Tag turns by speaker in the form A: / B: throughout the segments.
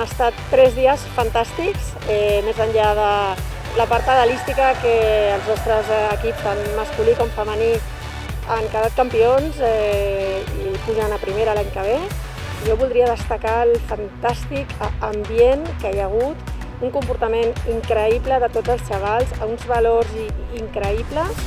A: estat 3 dies fantàstics, més enllà de la part pedalística, que els nostres equips, tant masculí com femení, han quedat campions i pugen a primera l'any que ve. Jo voldria destacar el fantàstic ambient que hi ha hagut, un comportament increïble de tots els xavals, a uns valors increïbles.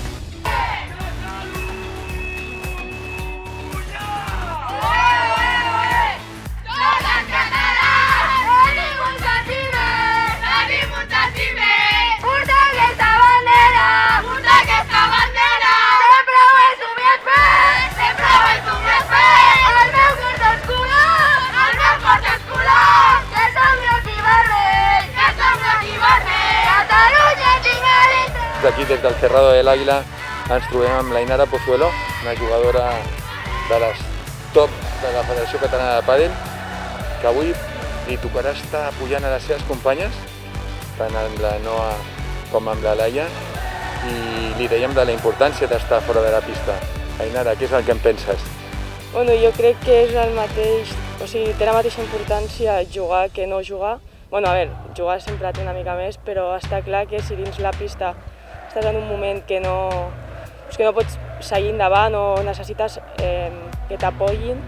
B: Aquí des del Cerrado del Águila ens trobem amb l'Ainara Pozuelo, una jugadora de les top de la Federació Catalana de Pàdel, que avui li tocarà estar pujant a les seves companyes, tant amb la Noa com amb la Laia, i li dèiem de la importància d'estar fora de la pista. Ainara, què és el que en penses?
C: Bueno, jo crec que és el mateix, o sigui, té la mateixa importància jugar que no jugar. Bueno, a veure, jugar sempre té una mica més, però està clar que si dins la pista estàs en un moment que no pots seguir endavant o necessites que t'apoyin,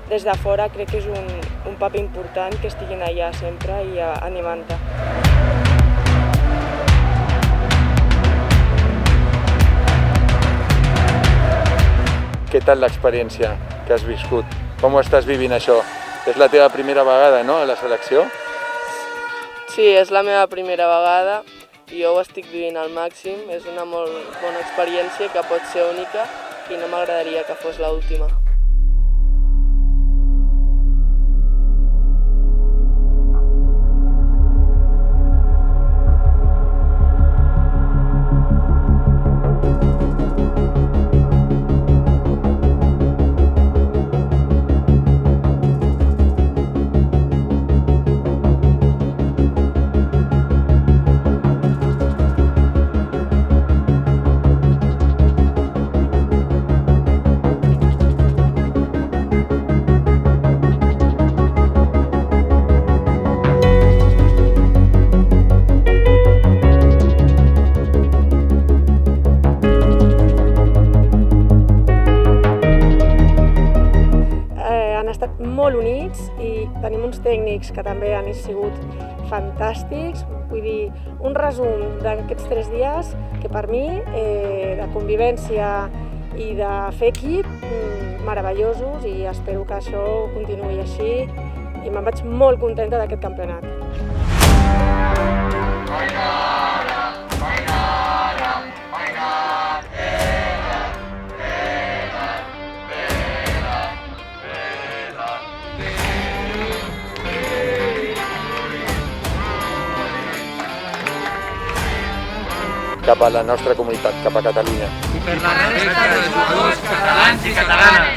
C: des de fora crec que és un paper important que estiguin allà sempre i animant-te.
B: Què tal l'experiència que has viscut? Com ho estàs vivint això? És la teva primera vegada, no?, a la selecció?
C: Sí, és la meva primera vegada i jo ho estic vivint al màxim. És una molt bona experiència que pot ser única i no m'agradaria que fos l'última.
A: Han estat molt units i tenim uns tècnics que també han sigut fantàstics. Vull dir, un resum d'aquests 3 dies que per mi, de convivència i de fer equip, meravellosos, i espero que això continuï així i me'n vaig molt contenta d'aquest campionat.
B: Cap a la nostra comunitat, cap a Catalunya.
D: I per la resta de jugadors catalans i catalanes.